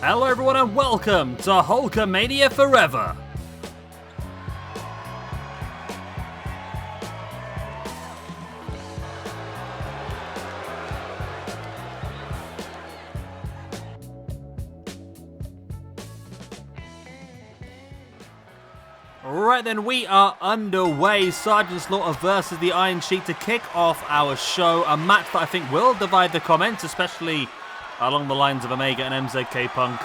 Hello everyone and welcome to Hulkamania Forever. Right then, we are underway. Sergeant Slaughter versus the Iron Sheik to kick off our show. A match that I think will divide the comments, especially along the lines of Omega and MZK Punk.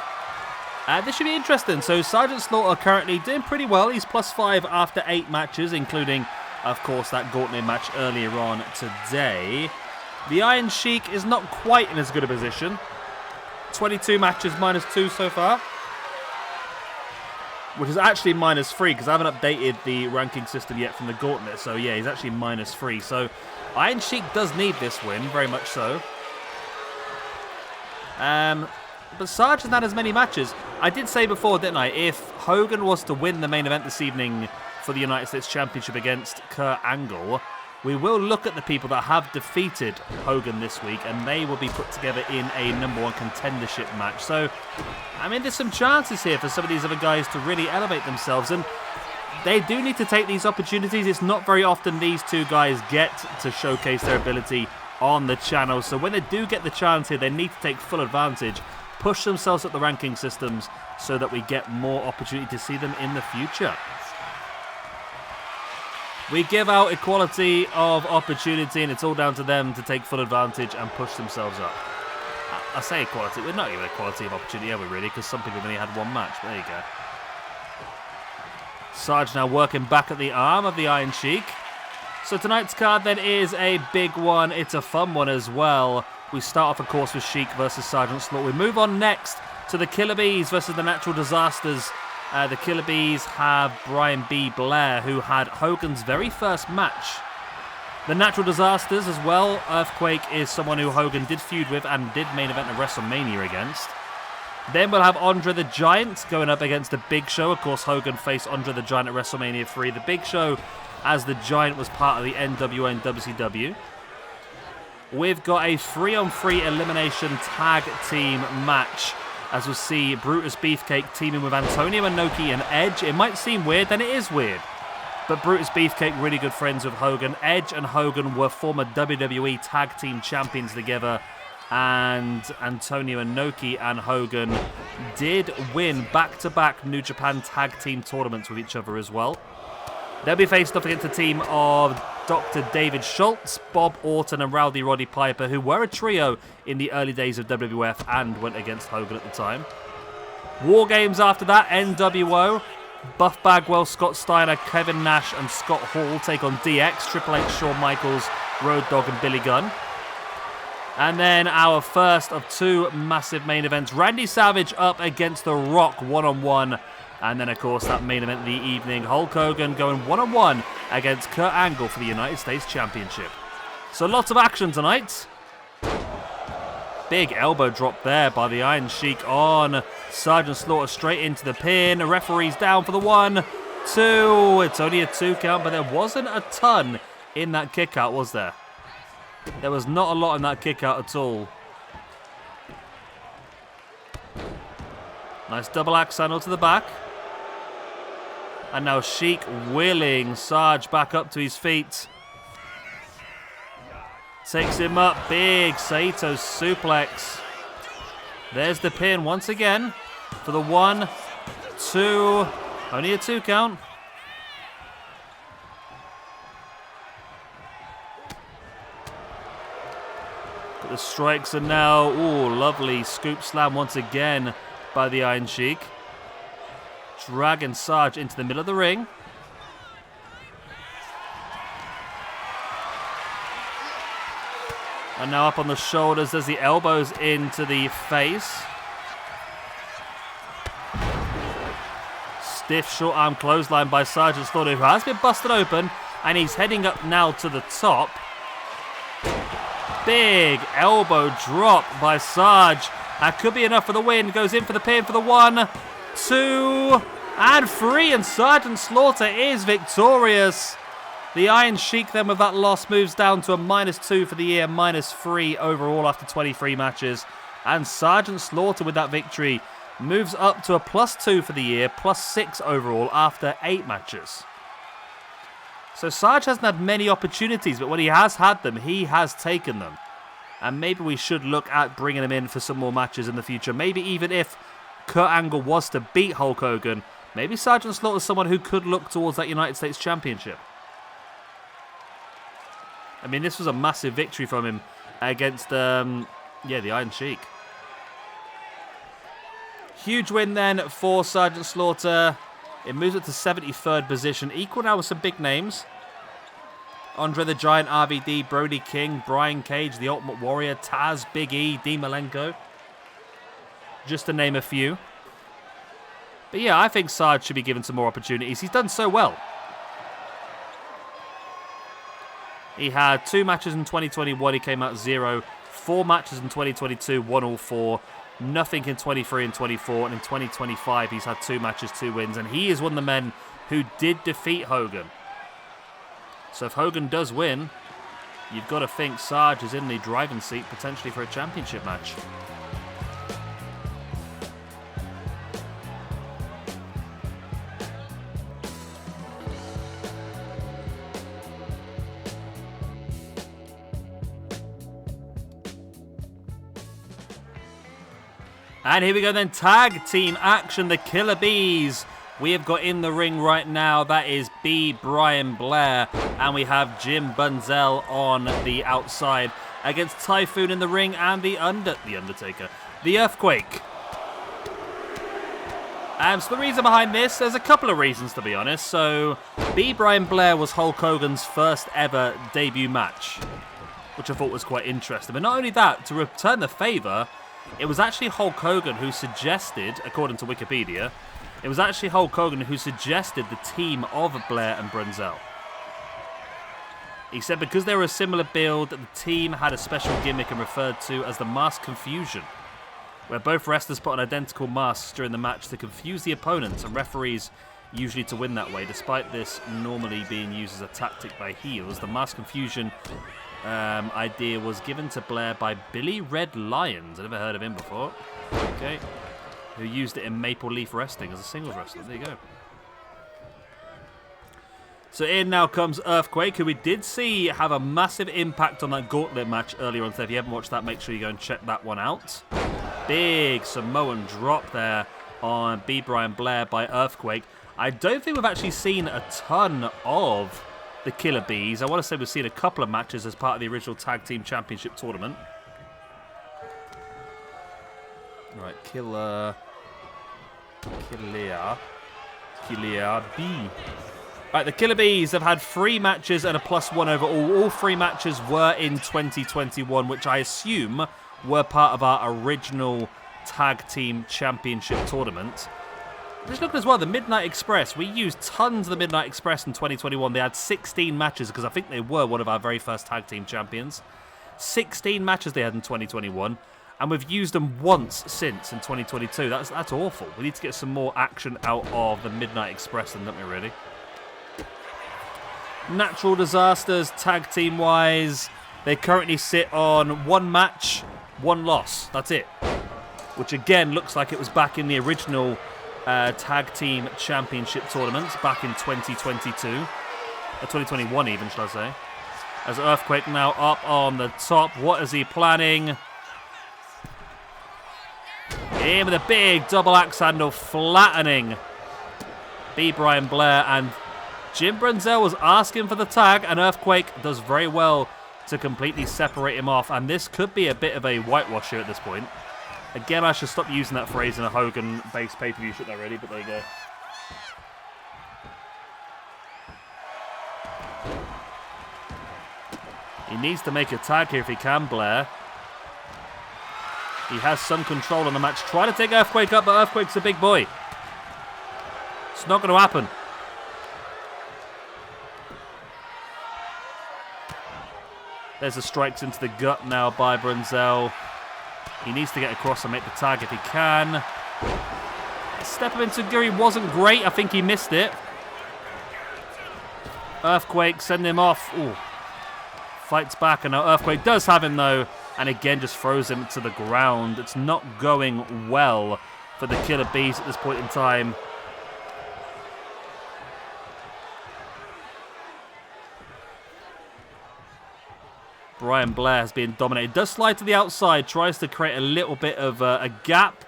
This should be interesting. So Sergeant Slaughter currently doing pretty well. He's +5 after 8 matches, including, of course, that Gauntlet match earlier on today. The Iron Sheik is not quite in as good a position. 22 matches, -2 so far. Which is actually -3 because I haven't updated the ranking system yet from the Gauntlet. So yeah, he's actually -3. So Iron Sheik does need this win, very much so. But Sarge has not as many matches. I did say before, didn't I, if Hogan was to win the main event this evening for the United States Championship against Kurt Angle, we will look at the people that have defeated Hogan this week, and they will be put together in a #1 contendership match. So, I mean, there's some chances here for some of these other guys to really elevate themselves, and they do need to take these opportunities. It's not very often these two guys get to showcase their ability on the channel, so when they do get the chance here, they need to take full advantage, push themselves up the ranking systems so that we get more opportunity to see them in the future. We give out equality of opportunity, and it's all down to them to take full advantage and push themselves up. I say equality, we're not even equality of opportunity, are we really? Because some people have only had one match. There you go. Sarge now working back at the arm of the Iron Sheik. So tonight's card then is a big one. It's a fun one as well. We start off, of course, with Sheik versus Sergeant Slaughter. We move on next to the Killer Bees versus the Natural Disasters. The Killer Bees have Brian B. Blair, who had Hogan's very first match. The Natural Disasters as well. Earthquake is someone who Hogan did feud with and did main event at WrestleMania against. Then we'll have Andre the Giant going up against the Big Show. Of course, Hogan faced Andre the Giant at WrestleMania 3. The Big Show, as the Giant, was part of the NWA and WCW. We've got a 3-on-3 elimination tag team match, as we'll see Brutus Beefcake teaming with Antonio Inoki and Edge. It might seem weird, then it is weird. But Brutus Beefcake, really good friends with Hogan. Edge and Hogan were former WWE tag team champions together. And Antonio Inoki and Hogan did win back-to-back New Japan tag team tournaments with each other as well. They'll be faced off against a team of Dr. David Schultz, Bob Orton, and Rowdy Roddy Piper, who were a trio in the early days of WWF and went against Hogan at the time. War Games after that, NWO. Buff Bagwell, Scott Steiner, Kevin Nash, and Scott Hall take on DX, Triple H, Shawn Michaels, Road Dogg, and Billy Gunn. And then our first of 2 massive main events, Randy Savage up against The Rock one-on-one. And then, of course, that main event of the evening, Hulk Hogan going one-on-one against Kurt Angle for the United States Championship. So lots of action tonight. Big elbow drop there by the Iron Sheik on Sergeant Slaughter, straight into the pin. The referee's down for the 1, 2. It's only a 2 count, but there wasn't a ton in that kick out, was there? There was not a lot in that kick out at all. Nice double axe handle to the back. And now Sheik wheeling Sarge back up to his feet. Takes him up. Big Saito suplex. There's the pin once again for the 1, 2. Only a 2 count. But the strikes are now... Ooh, lovely scoop slam once again by the Iron Sheik. Dragging Sarge into the middle of the ring. And now up on the shoulders, there's the elbows into the face. Stiff short arm clothesline by Sergeant Slaughter, who has been busted open, and he's heading up now to the top. Big elbow drop by Sarge. That could be enough for the win. Goes in for the pin for the 1, 2, and 3. And Sergeant Slaughter is victorious. The Iron Sheik then with that loss moves down to a -2 for the year, -3 overall after 23 matches. And Sergeant Slaughter with that victory moves up to a +2 for the year, +6 overall after 8 matches. So Sarge hasn't had many opportunities, but when he has had them, he has taken them. And maybe we should look at bringing him in for some more matches in the future. Maybe even if Kurt Angle was to beat Hulk Hogan, maybe Sergeant Slaughter is someone who could look towards that United States Championship. I mean, this was a massive victory from him against, the Iron Sheik. Huge win then for Sergeant Slaughter. It moves it to 73rd position. Equal now with some big names. Andre the Giant, RVD, Brody King, Brian Cage, The Ultimate Warrior, Taz, Big E, Dean Malenko. Just to name a few. But yeah, I think Sarge should be given some more opportunities. He's done so well. He had 2 matches in 2021, he came out 0. 4 matches in 2022, won all 4. Nothing in 23 and 24. And in 2025, he's had 2 matches, 2 wins. And he is one of the men who did defeat Hogan. So if Hogan does win, you've got to think Sarge is in the driving seat potentially for a championship match. And here we go then, tag team action, the Killer Bees. We have got in the ring right now, that is B. Brian Blair, and we have Jim Bunzel on the outside against Typhoon in the ring and the Undertaker, the Earthquake. So the reason behind this, there's a couple of reasons to be honest. So B. Brian Blair was Hulk Hogan's first ever debut match, which I thought was quite interesting. But not only that, to return the favour, it was actually Hulk Hogan who suggested, according to Wikipedia, it was actually Hulk Hogan who suggested the team of Blair and Brunzell. He said because they were a similar build, that the team had a special gimmick and referred to as the Mask Confusion, where both wrestlers put on identical masks during the match to confuse the opponents, and referees usually to win that way. Despite this normally being used as a tactic by heels, the Mask Confusion idea was given to Blair by Billy Red Lyons. I never heard of him before. Okay. Who used it in Maple Leaf Wrestling as a singles wrestler. There you go. So in now comes Earthquake, who we did see have a massive impact on that gauntlet match earlier on. So if you haven't watched that, make sure you go and check that one out. Big Samoan drop there on B. Brian Blair by Earthquake. I don't think we've actually seen a ton of the Killer Bees. I want to say we've seen a couple of matches as part of the original Tag Team Championship tournament. Right, Killer B. Right, the Killer Bees have had 3 matches and a +1 overall. All 3 matches were in 2021, which I assume were part of our original Tag Team Championship tournament. Just looking as well, the Midnight Express. We used tons of the Midnight Express in 2021. They had 16 matches because I think they were one of our very first Tag Team Champions. 16 matches they had in 2021. And we've used them once since in 2022. That's awful. We need to get some more action out of the Midnight Express, then, don't we, really? Natural Disasters, tag team-wise, they currently sit on 1 match, 1 loss. That's it. Which, again, looks like it was back in the original Tag Team Championship tournaments back in 2022. 2021 even, shall I say. As Earthquake now up on the top. What is he planning? In with a big double axe handle, flattening B. Brian Blair, and Jim Brunzell was asking for the tag, and Earthquake does very well to completely separate him off, and this could be a bit of a whitewash here at this point. Again, I should stop using that phrase in a Hogan-based pay-per-view, shouldn't I really? But there you go. He needs to make a tag here if he can, Blair. He has some control on the match. Trying to take Earthquake up, but Earthquake's a big boy. It's not going to happen. There's the strikes into the gut now by Brunzell. He needs to get across and make the tag if he can. Step up into Guri wasn't great. I think he missed it. Earthquake, send him off. Ooh. Fights back, and now Earthquake does have him though. And again, just throws him to the ground. It's not going well for the Killer Bees at this point in time. Brian Blair has been dominated. Does slide to the outside, tries to create a little bit of a gap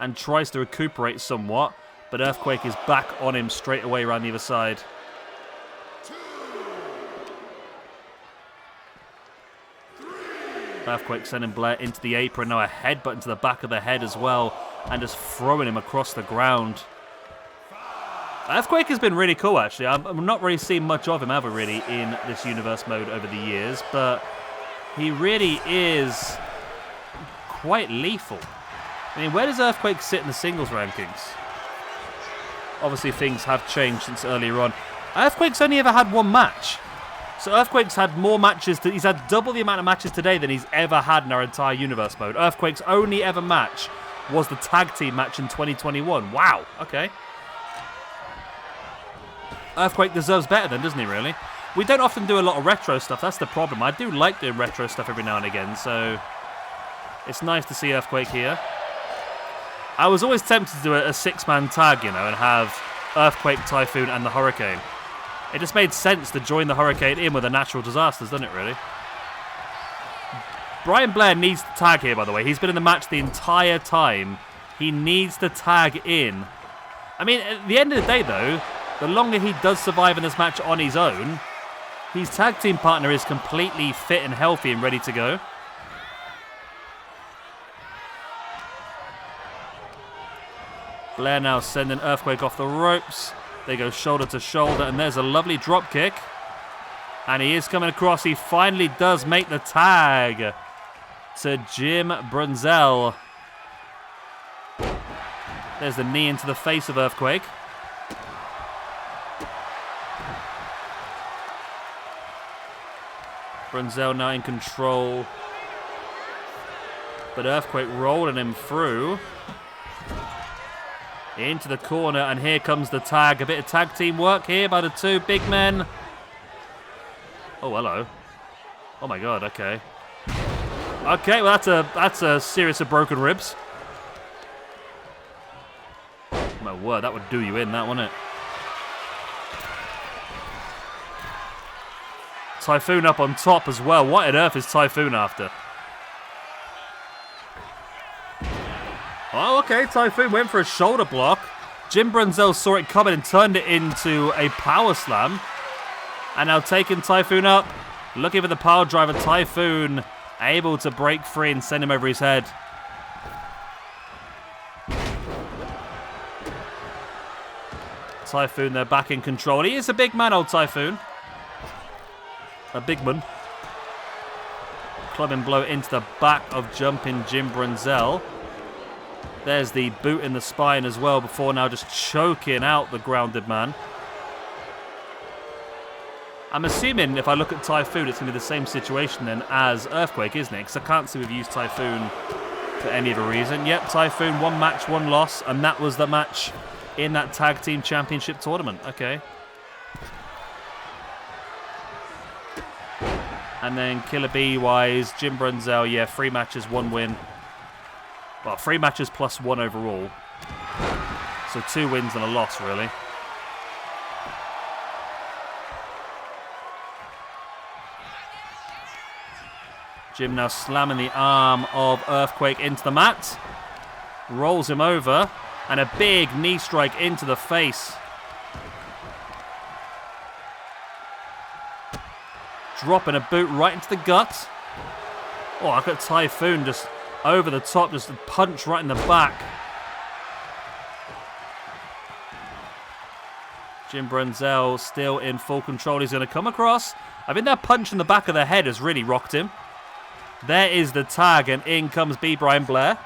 and tries to recuperate somewhat. But Earthquake is back on him straight away around the other side. Earthquake sending Blair into the apron. Now a headbutt into the back of the head as well. And just throwing him across the ground. Earthquake has been really cool, actually. I'm not really seeing much of him ever, really, in this universe mode over the years. But he really is quite lethal. I mean, where does Earthquake sit in the singles rankings? Obviously, things have changed since earlier on. Earthquake's only ever had one match. So Earthquake's had more matches. He's had double the amount of matches today than he's ever had in our entire universe mode. Earthquake's only ever match was the tag team match in 2021. Wow. Okay. Earthquake deserves better then, doesn't he, really? We don't often do a lot of retro stuff. That's the problem. I do like doing retro stuff every now and again, so it's nice to see Earthquake here. I was always tempted to do a six-man tag, you know, and have Earthquake, Typhoon, and the Hurricane. It just made sense to join the Hurricane in with the natural disasters, doesn't it, really? Brian Blair needs to tag here, by the way. He's been in the match the entire time. He needs to tag in. I mean, at the end of the day, though, the longer he does survive in this match on his own, his tag team partner is completely fit and healthy and ready to go. Blair now sending Earthquake off the ropes. They go shoulder to shoulder, and there's a lovely drop kick. And he is coming across. He finally does make the tag to Jim Brunzell. There's the knee into the face of Earthquake. Brunzell now in control. But Earthquake rolling him through. Into the corner, and here comes the tag. A bit of tag team work here by the two big men. Oh, hello. Oh my god, okay. Okay, well that's a series of broken ribs. My word, that would do you in, that, wouldn't it? Typhoon up on top as well. What on earth is Typhoon after? Oh, okay. Typhoon went for a shoulder block. Jim Brunzell saw it coming and turned it into a power slam. And now taking Typhoon up. Looking for the power driver. Typhoon able to break free and send him over his head. Typhoon, they're back in control. He is a big man, old Typhoon. A big man. Clubbing blow into the back of jumping Jim Brunzell. There's the boot in the spine as well before now just choking out the grounded man. I'm assuming if I look at Typhoon, it's going to be the same situation then as Earthquake, isn't it? Because I can't see we've used Typhoon for any other reason. Yep, Typhoon, one match, one loss, and that was the match in that Tag Team Championship tournament. Okay. And then Killer Bee-wise, Jim Brunzell, yeah, 3 matches, 1 win. Well, 3 matches plus 1 overall. So 2 wins and a loss, really. Jim now slamming the arm of Earthquake into the mat. Rolls him over. And a big knee strike into the face. Dropping a boot right into the gut. Oh, I've got Typhoon just over the top, just a punch right in the back. Jim Brunzell still in full control. He's going to come across. I think that punch in the back of the head has really rocked him. There is the tag, and in comes B. Brian Blair.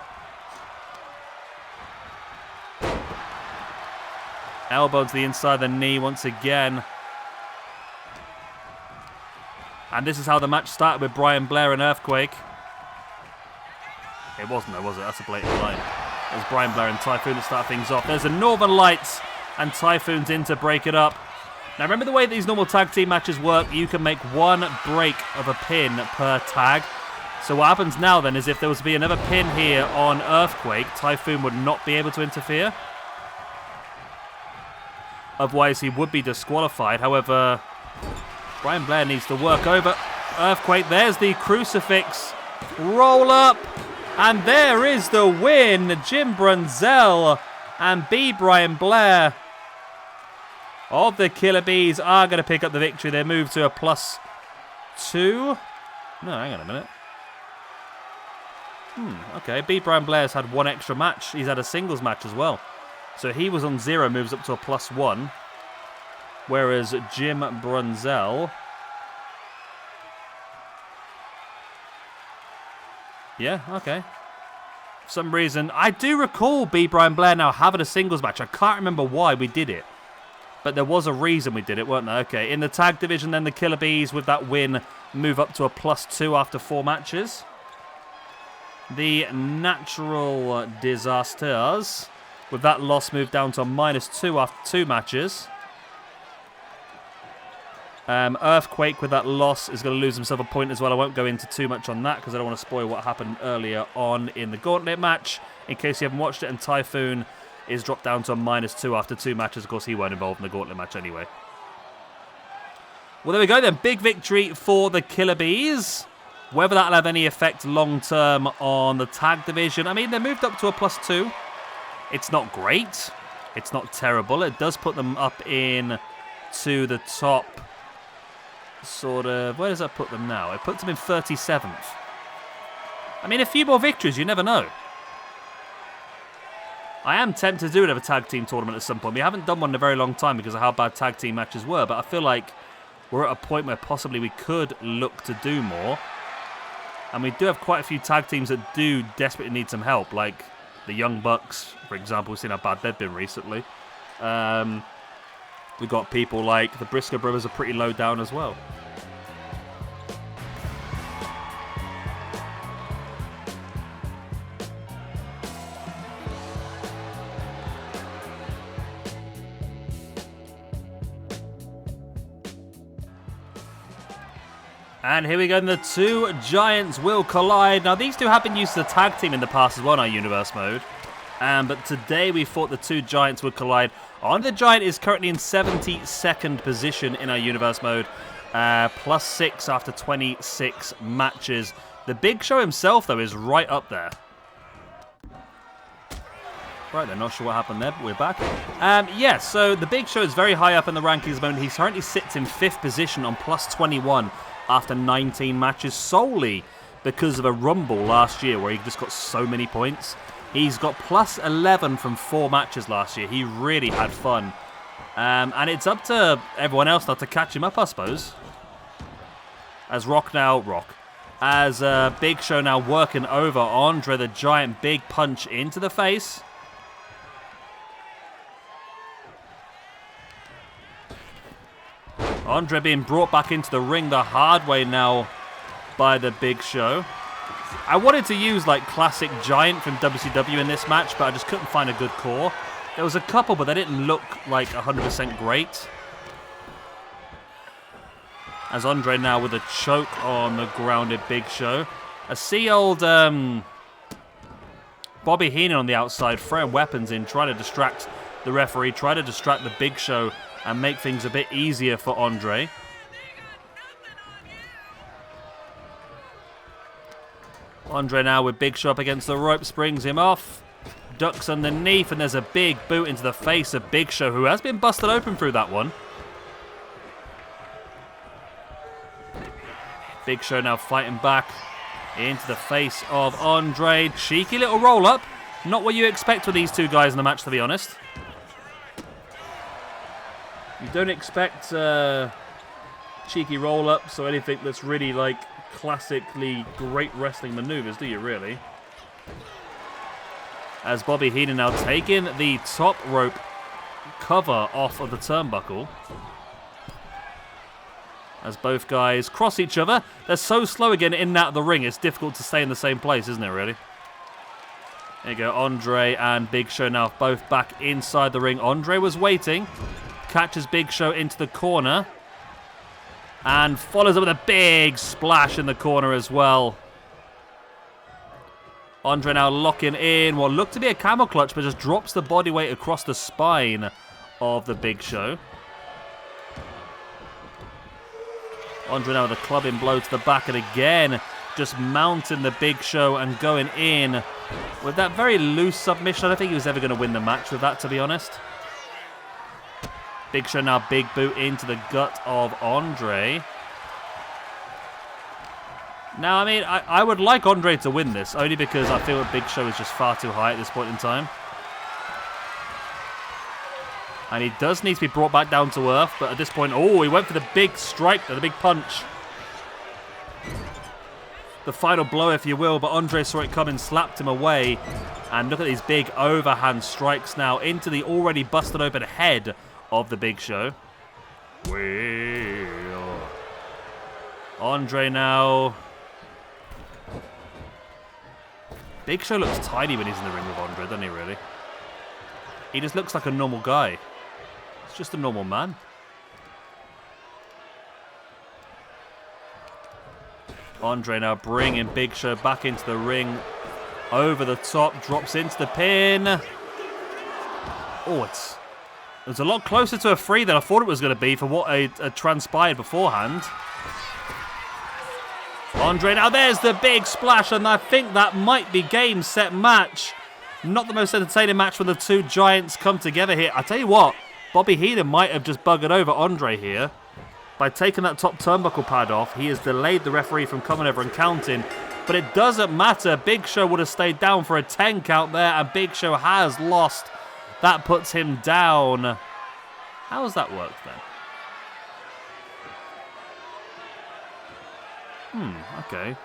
Elbow to the inside of the knee once again. And this is how the match started with Brian Blair and Earthquake. It wasn't though, was it? That's a blatant line. It was Brian Blair and Typhoon to start things off. There's the Northern Lights, and Typhoon's in to break it up. Now remember the way these normal tag team matches work? You can make 1 break of a pin per tag. So what happens now then is if there was to be another pin here on Earthquake, Typhoon would not be able to interfere. Otherwise, he would be disqualified. However, Brian Blair needs to work over Earthquake. There's the crucifix. Roll up. And there is the win. Jim Brunzell and B. Brian Blair of the Killer Bees are going to pick up the victory. They move to a +2. No, hang on a minute. Okay, B. Brian Blair's had one extra match. He's had a singles match as well. So he was on 0, moves up to a +1. Whereas Jim Brunzell... Yeah, okay. For some reason, I do recall B. Brian Blair now having a singles match. I can't remember why we did it. But there was a reason we did it, weren't there? Okay, in the tag division, then the Killer Bees, with that win, move up to a +2 after 4 matches. The Natural Disasters, with that loss, moved down to a -2 after 2 matches. Earthquake, with that loss, is going to lose himself a point as well. I won't go into too much on that because I don't want to spoil what happened earlier on in the Gauntlet match, in case you haven't watched it. And Typhoon is dropped down to a -2 after 2 matches. Of course, he weren't involved in the Gauntlet match anyway. Well, there we go then. Big victory for the Killer Bees. Whether that'll have any effect long-term on the tag division, I mean, they moved up to a +2. It's not great. It's not terrible. It does put them up in to the top, sort of... Where does that put them now? It puts them in 37th. I mean, a few more victories, you never know. I am tempted to do another tag team tournament at some point. We haven't done one in a very long time because of how bad tag team matches were, but I feel like we're at a point where possibly we could look to do more. And we do have quite a few tag teams that do desperately need some help, like the Young Bucks, for example. We've seen how bad they've been recently. We've got people like the Briscoe brothers are pretty low down as well. And here we go, and the two giants will collide. Now, these two have been used to the tag team in the past as well in our Universe mode. But today we thought the two giants would collide. Andre the Giant is currently in 72nd position in our Universe mode. +6 after 26 matches. The Big Show himself, though, is right up there. Right then, not sure what happened there, but we're back. Yeah, so the Big Show is very high up in the rankings at the moment. He currently sits in 5th position on +21 after 19 matches, solely because of a Rumble last year where he just got so many points. He's got +11 from 4 matches last year. He really had fun. And it's up to everyone else now to catch him up, I suppose. As Big Show now working over Andre the Giant. Big punch into the face. Andre being brought back into the ring the hard way now by the Big Show. I wanted to use like classic Giant from WCW in this match, but I just couldn't find a good core. There was a couple, but they didn't look like 100% great. As Andre now with a choke on the grounded Big Show. I see old Bobby Heenan on the outside throwing weapons in, trying to distract the referee, trying to distract the Big Show and make things a bit easier for Andre. Andre now with Big Show up against the ropes, brings him off, ducks underneath, and there's a big boot into the face of Big Show, who has been busted open through that one. Big Show now fighting back into the face of Andre. Cheeky little roll-up. Not what you expect with these two guys in the match, to be honest. You don't expect cheeky roll-ups or anything that's really like classically great wrestling maneuvers, do you really? As Bobby Heenan now taking the top rope cover off of the turnbuckle. As both guys cross each other. They're so slow again in and out of the ring, it's difficult to stay in the same place, isn't it, really? There you go, Andre and Big Show now both back inside the ring. Andre was waiting. Catches Big Show into the corner. And follows up with a big splash in the corner as well. Andre now locking in what looked to be a camel clutch, but just drops the body weight across the spine of the Big Show. Andre now with a clubbing blow to the back, and again, just mounting the Big Show and going in with that very loose submission. I don't think he was ever going to win the match with that, to be honest. Big Show now big boot into the gut of Andre. Now, I mean, I would like Andre to win this, only because I feel that Big Show is just far too high at this point in time. And he does need to be brought back down to earth, but at this point, oh, he went for the big strike, the big punch. The final blow, if you will, but Andre saw it coming, slapped him away. And look at these big overhand strikes now into the already busted open head of the Big Show. Well, Andre now. Big Show looks tiny when he's in the ring with Andre, doesn't he, really? He just looks like a normal guy. He's just a normal man. Andre now bringing Big Show back into the ring. Over the top, drops into the pin. Oh, it's a lot closer to a 3 than I thought it was going to be for what had transpired beforehand. Andre, now there's the big splash, and I think that might be game, set, match. Not the most entertaining match when the two giants come together here. I tell you what, Bobby Heenan might have just buggered over Andre here. By taking that top turnbuckle pad off, he has delayed the referee from coming over and counting. But it doesn't matter. Big Show would have stayed down for a 10 count there, and Big Show has lost. That puts him down. How has that worked then? Okay.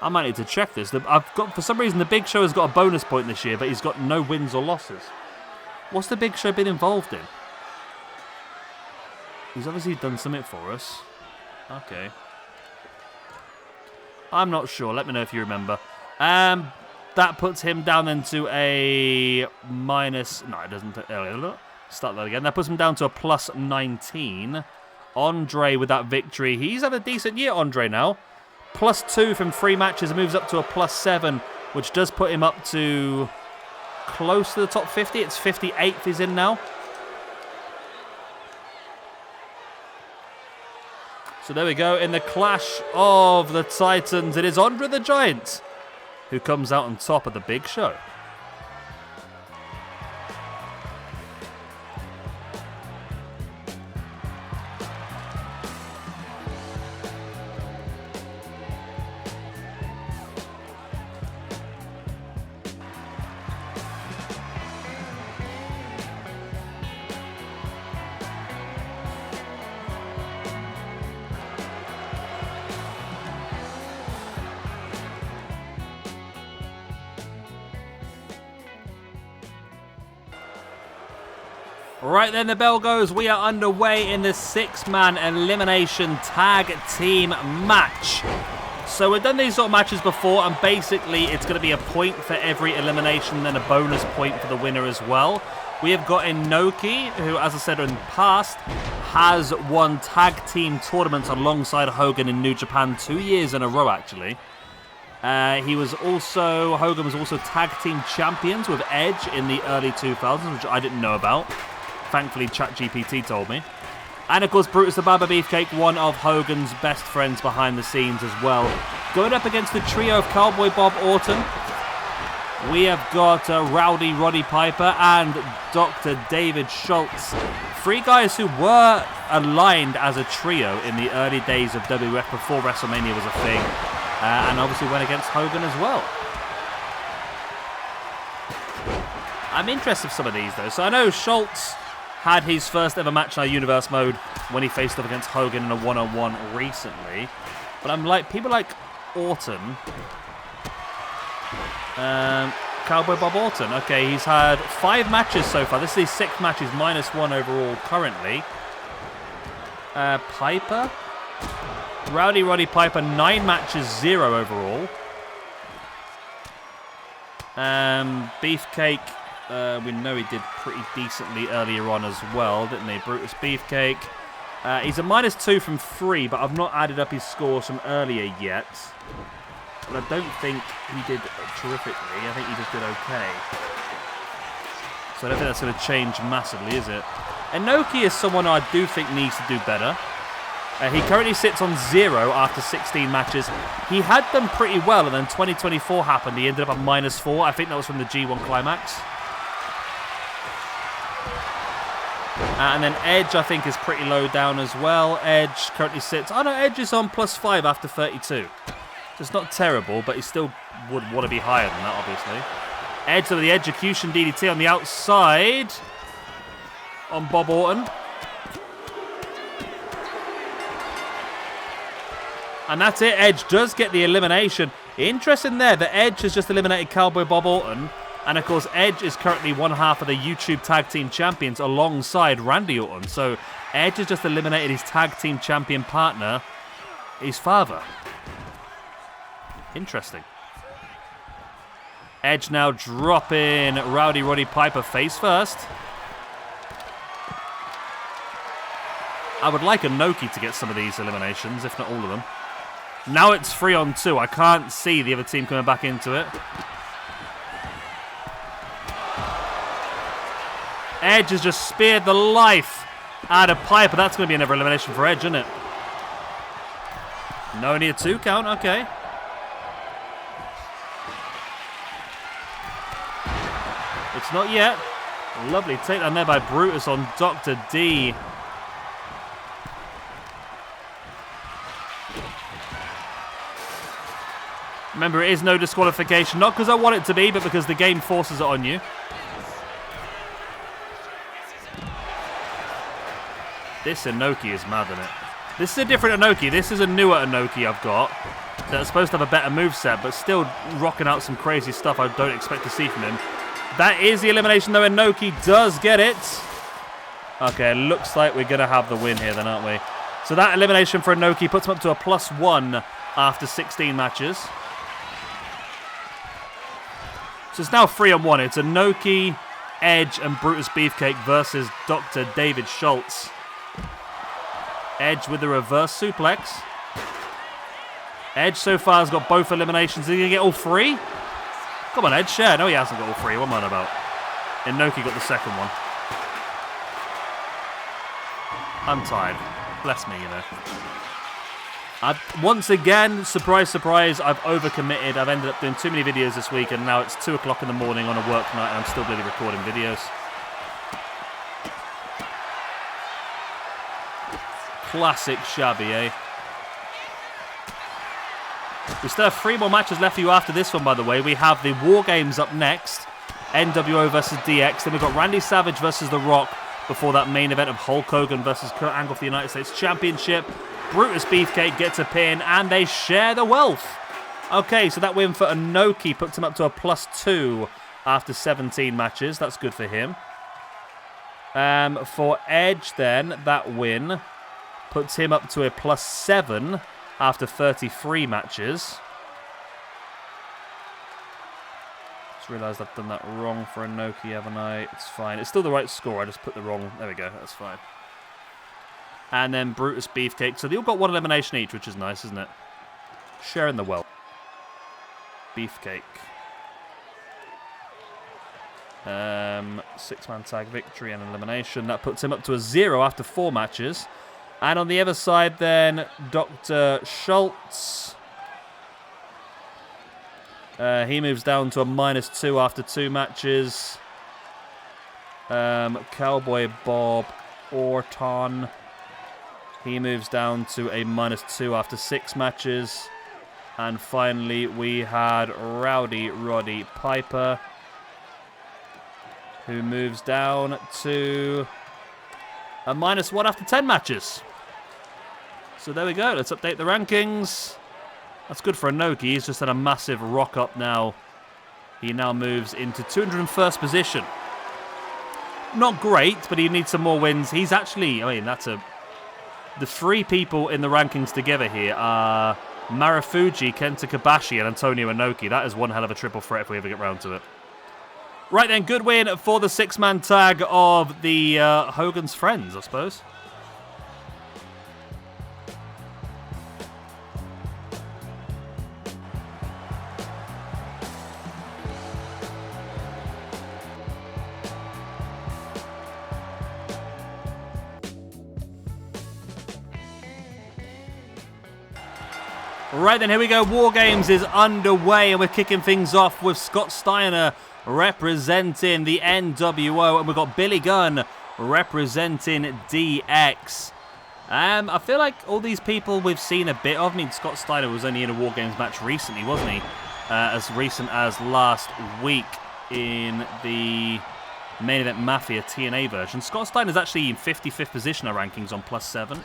I might need to check this. For some reason, the Big Show has got a bonus point this year, but he's got no wins or losses. What's the Big Show been involved in? He's obviously done something for us. Okay. I'm not sure. Let me know if you remember. That puts him down then to a minus... No, it doesn't. Start that again. That puts him down to a plus 19. Andre with that victory. He's had a decent year, Andre, now. Plus 2 from 3 matches. Moves up to a plus 7, which does put him up to close to the top 50. It's 58th he's in now. So there we go. In the clash of the Titans, it is Andre the Giant who comes out on top of the Big Show. Right then, the bell goes. We are underway in the 6-man elimination tag team match. So we've done these sort of matches before, and basically it's going to be a point for every elimination and then a bonus point for the winner as well. We have got Inoki, who, as I said in the past, has won tag team tournaments alongside Hogan in New Japan 2 years in a row, actually. Hogan was also tag team champions with Edge in the early 2000s, which I didn't know about. Thankfully, ChatGPT told me. And of course, Brutus the Barber Beefcake, one of Hogan's best friends behind the scenes as well. Going up against the trio of Cowboy Bob Orton, we have got Rowdy Roddy Piper and Dr. David Schultz. 3 guys who were aligned as a trio in the early days of WWF before WrestleMania was a thing. And obviously went against Hogan as well. I'm interested in some of these though. So I know Schultz had his first ever match in our Universe mode when he faced up against Hogan in a one-on-one recently. But I'm like, people like Orton. Cowboy Bob Orton. Okay, he's had 5 matches so far. This is his 6th match. He's -1 overall currently. Piper. Rowdy Roddy Piper, 9 matches, 0 overall. Beefcake. We know he did pretty decently earlier on as well, didn't he? Brutus Beefcake. He's a -2 from 3, but I've not added up his scores from earlier yet. but I don't think he did terrifically. I think he just did okay. So I don't think that's going to change massively, is it? Inoki is someone I do think needs to do better. He currently sits on 0 after 16 matches. He had them pretty well, and then 2024 happened. He ended up at -4. I think that was from the G1 Climax. And then Edge, I think, is pretty low down as well. Edge currently sits... Oh, no, Edge is on +5 after 32. So it's not terrible, but he still would want to be higher than that, obviously. Edge with the execution DDT on the outside. On Bob Orton. And that's it. Edge does get the elimination. Interesting there that Edge has just eliminated Cowboy Bob Orton. And, of course, Edge is currently one half of the YouTube Tag Team Champions alongside Randy Orton. So, Edge has just eliminated his Tag Team Champion partner, his father. Interesting. Edge now dropping Roddy Piper face first. I would like Inoki to get some of these eliminations, if not all of them. Now it's 3-on-2. I can't see the other team coming back into it. Edge has just speared the life out of Piper. That's going to be another elimination for Edge, isn't it? No, only a 2 count. Okay. It's not yet. Lovely takedown there by Brutus on Dr. D. Remember, it is no disqualification. Not because I want it to be, but because the game forces it on you. This Inoki is mad, isn't it? This is a different Inoki. This is a newer Inoki I've got. That's supposed to have a better moveset, but still rocking out some crazy stuff I don't expect to see from him. That is the elimination, though. Inoki does get it. Okay, looks like we're going to have the win here then, aren't we? So that elimination for Inoki puts him up to a +1 after 16 matches. So it's now 3-on-1. It's Inoki, Edge, and Brutus Beefcake versus Dr. David Schultz. Edge with the reverse suplex. Edge so far has got both eliminations. Is he going to get all 3? Come on, Edge. Yeah, no, he hasn't got all 3. What am I on about? Inoki got the second one. I'm tired. Bless me, you know. Once again, surprise, surprise, I've overcommitted. I've ended up doing too many videos this week, and now it's 2 o'clock in the morning on a work night, and I'm still bloody recording videos. Classic shabby, eh? We still have 3 more matches left for you after this one, by the way. We have the War Games up next. NWO versus DX. Then we've got Randy Savage versus The Rock before that main event of Hulk Hogan versus Kurt Angle for the United States Championship. Brutus Beefcake gets a pin, and they share the wealth. Okay, so that win for Inoki puts him up to a +2 after 17 matches. That's good for him. For Edge, then, that win puts him up to a +7 after 33 matches. Just realised I've done that wrong for Inoki, haven't I? It's fine. It's still the right score. I just put the wrong... There we go. That's fine. And then Brutus Beefcake. So they all got 1 elimination each, which is nice, isn't it? Sharing the wealth. Beefcake. 6-man tag victory and elimination. That puts him up to a 0 after 4 matches. And on the other side then, Dr. Schultz. He moves down to a -2 after 2 matches. Cowboy Bob Orton. He moves down to a -2 after 6 matches. And finally, we had Roddy Piper, who moves down to a -1 after 10 matches. So there we go. Let's update the rankings. That's good for Inoki. He's just had a massive rock up now. He now moves into 201st position. Not great, but he needs some more wins. He's actually, I mean, that's a... The 3 people in the rankings together here are Marufuji, Kenta Kobashi, and Antonio Inoki. That is one hell of a triple threat if we ever get round to it. Right then, good win for the 6-man tag of the Hogan's Friends, I suppose. Right then, here we go. War Games is underway, and we're kicking things off with Scott Steiner representing the NWO, and we've got Billy Gunn representing DX. I feel like all these people we've seen a bit of. I mean, Scott Steiner was only in a War Games match recently, wasn't he? As recent as last week in the main event Mafia TNA version. Scott Steiner's actually in 55th position of rankings on +7.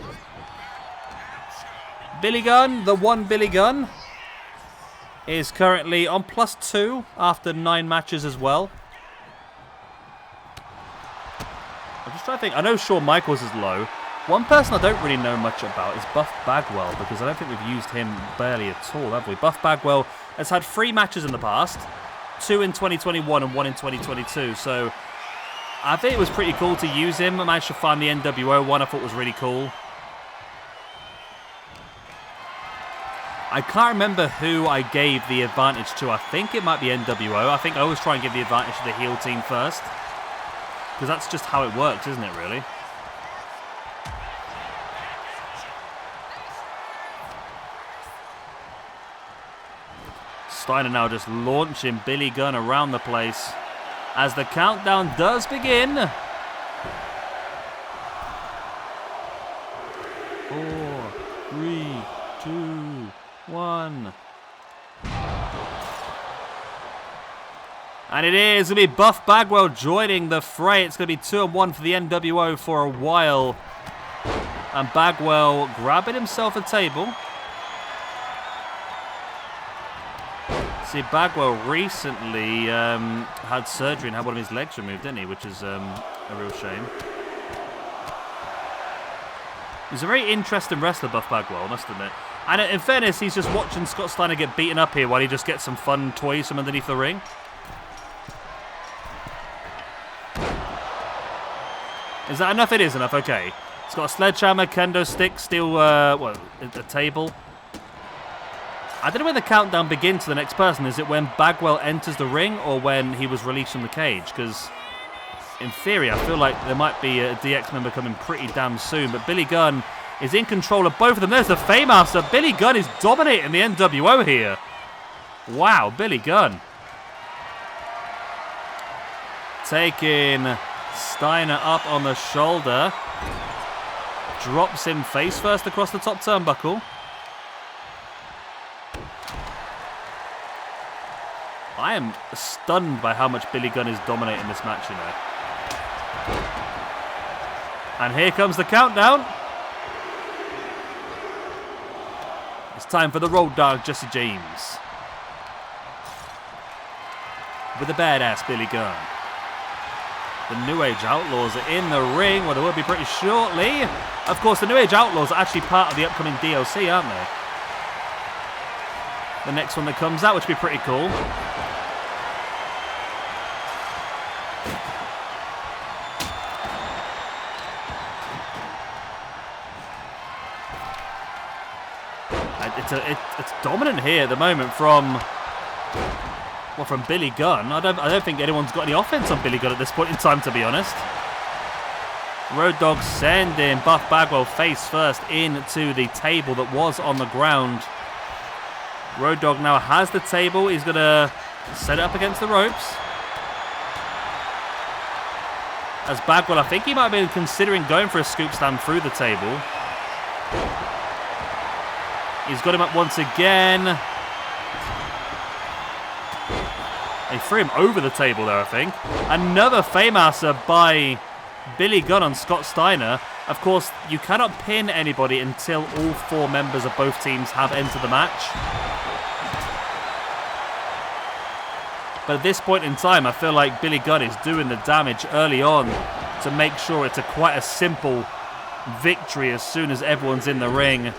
Billy Gunn, the one Billy Gunn, is currently on +2 after 9 matches as well. I'm just trying to think. I know Shawn Michaels is low. One person I don't really know much about is Buff Bagwell, because I don't think we've used him barely at all, have we? Buff Bagwell has had 3 matches in the past, 2 in 2021 and 1 in 2022, so I think it was pretty cool to use him. I managed to find the NWO one I thought was really cool. I can't remember who I gave the advantage to. I think it might be NWO. I think I always try and give the advantage to the heel team first, because that's just how it works, isn't it, really? Steiner now just launching Billy Gunn around the place as the countdown does begin. 4, 3, 2, 1. And it is going to be Buff Bagwell joining the fray. It's going to be 2-1 for the NWO for a while. And Bagwell grabbing himself a table. See, Bagwell recently had surgery and had one of his legs removed, didn't he? Which is a real shame. He's a very interesting wrestler, Buff Bagwell, I must admit. And in fairness, he's just watching Scott Steiner get beaten up here while he just gets some fun toys from underneath the ring. Is that enough? It is enough, okay. It's got a sledgehammer, kendo stick, steel, a table. I don't know when the countdown begins to the next person. Is it when Bagwell enters the ring or when he was released from the cage? Because in theory, I feel like there might be a DX member coming pretty damn soon. But Billy Gunn is in control of both of them. There's the Fame-Master. Billy Gunn is dominating the NWO here. Wow, Billy Gunn. Taking Steiner up on the shoulder. Drops him face first across the top turnbuckle. I am stunned by how much Billy Gunn is dominating this match, you know. And here comes the countdown. It's time for the Road Dogg, Jesse James. With the badass Billy Gunn. The New Age Outlaws are in the ring. Well, they will be pretty shortly. Of course, the New Age Outlaws are actually part of the upcoming DLC, aren't they? The next one that comes out, which will be pretty cool. It's dominant here at the moment from Billy Gunn. I don't think anyone's got any offense on Billy Gunn at this point in time, to be honest. Road Dogg sending Buff Bagwell face first into the table that was on the ground. Road Dogg now has the table. He's going to set it up against the ropes. As Bagwell, I think he might have been considering going for a scoop stand through the table. He's got him up once again. They threw him over the table there, I think. Another Fame-Master by Billy Gunn on Scott Steiner. Of course, you cannot pin anybody until all 4 members of both teams have entered the match. But at this point in time, I feel like Billy Gunn is doing the damage early on to make sure it's quite a simple victory as soon as everyone's in the ring.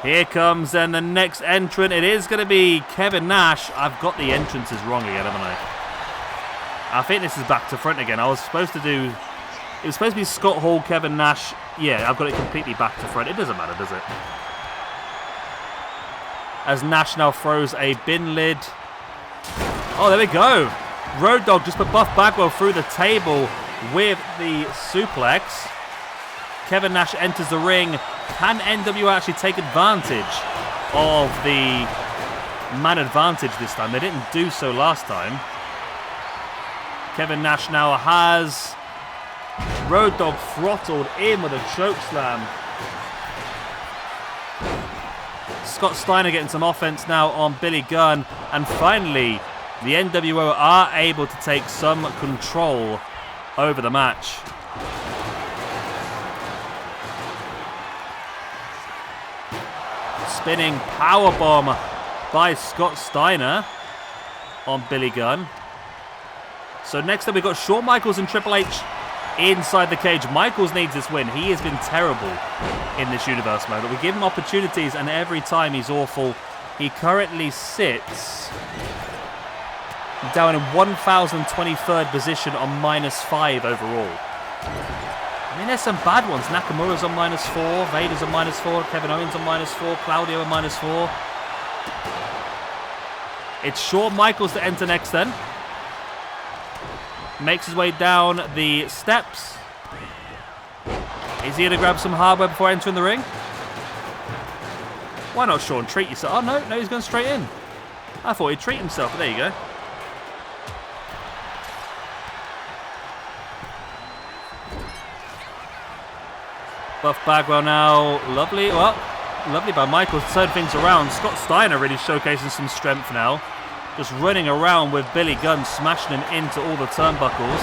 Here comes then the next entrant. It is going to be Kevin Nash. I've got the entrances wrong again, haven't I? I think this is back to front again. I was supposed to do... It was supposed to be Scott Hall, Kevin Nash. Yeah, I've got it completely back to front. It doesn't matter, does it? As Nash now throws a bin lid. Oh, there we go. Road Dogg just put Buff Bagwell through the table with the suplex. Kevin Nash enters the ring. Can NWO actually take advantage of the man advantage this time. They didn't do so last time. Kevin Nash now has Road Dogg throttled in with a choke slam. Scott Steiner getting some offense now on Billy Gunn. And finally, the NWO are able to take some control over the match. Spinning powerbomb by Scott Steiner on Billy Gunn. So next up we've got Shawn Michaels and Triple H inside the cage. Michaels needs this win. He has been terrible in this universe mode. We give him opportunities and every time he's awful. He currently sits down in 1023rd position on -5 overall. I mean, there's some bad ones. Nakamura's on -4, Vader's on -4, Kevin Owens on -4, Claudio on -4. It's Shawn Michaels to enter next then. Makes his way down the steps. Is he going to grab some hardware before entering the ring? Why not, Shawn? Treat yourself. Oh, no, he's going straight in. I thought he'd treat himself, but there you go. Buff Bagwell now. Lovely. Well, lovely by Michaels to turn things around. Scott Steiner really showcasing some strength now. Just running around with Billy Gunn, smashing him into all the turnbuckles.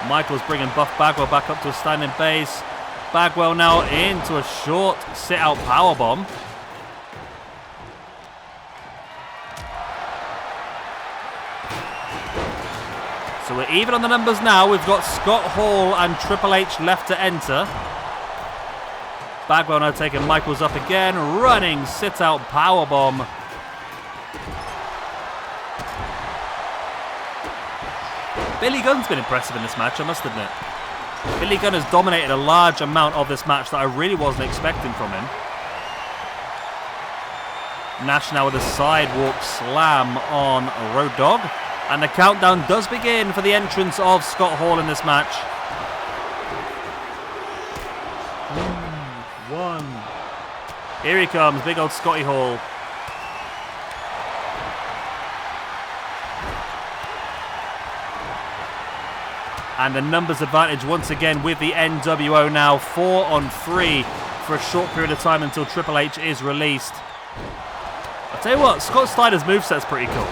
Michaels bringing Buff Bagwell back up to a standing base. Bagwell now into a short sit-out powerbomb. So we're even on the numbers now. We've got Scott Hall and Triple H left to enter. Bagwell now taking Michaels up again. Running sit-out powerbomb. Billy Gunn's been impressive in this match, I must admit. Billy Gunn has dominated a large amount of this match that I really wasn't expecting from him. Nash now with a sidewalk slam on Road Dogg. And the countdown does begin for the entrance of Scott Hall in this match. 1. Here he comes, big old Scotty Hall. And the numbers advantage once again with the NWO now. 4 on 3 for a short period of time until Triple H is released. I'll tell you what, Scott Steiner's moveset's pretty cool.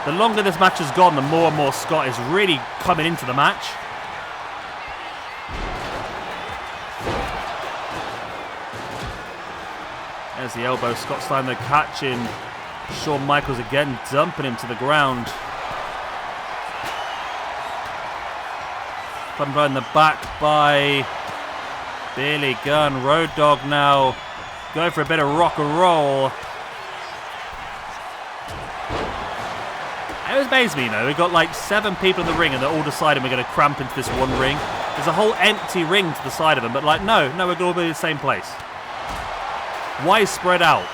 The longer this match has gone, the more and more Scott is really coming into the match. There's the elbow. Scott Steiner catching Shawn Michaels again, dumping him to the ground. Put him in the back by Billy Gunn. Road Dogg now going for a bit of rock and roll. It amazed me, we've got like 7 people in the ring and they're all deciding we're going to cramp into this one ring. There's a whole empty ring to the side of them, but like, no, we're going to all be in the same place. Why spread out?